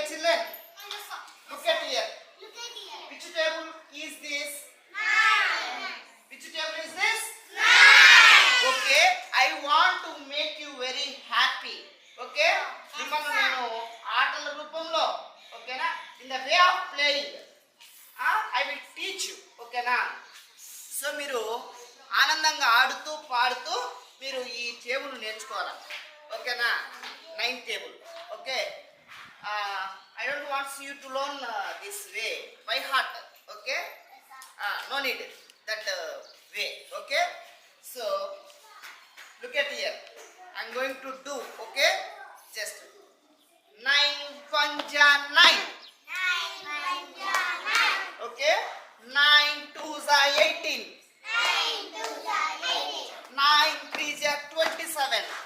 children? Look at here. Which table is this? Which table is this? Okay, I want to make you very happy. Okay, మిమ్మల్ని నేను ఆటల రూపంలో ఓకేనా in the way of playing I will teach you ఓకేనా. So మీరు ఆనందంగా ఆడుతూ పాడుతూ మీరు ఈ టేబుల్ నేర్చుకోవాలి ఓకేనా. 9th table. Okay, I don't want you to learn this way by heart. Okay, no need that way. Okay, so look at here. I'm going to do. Okay, just 9 1 9. Okay, 9 2 18. 9 3 27.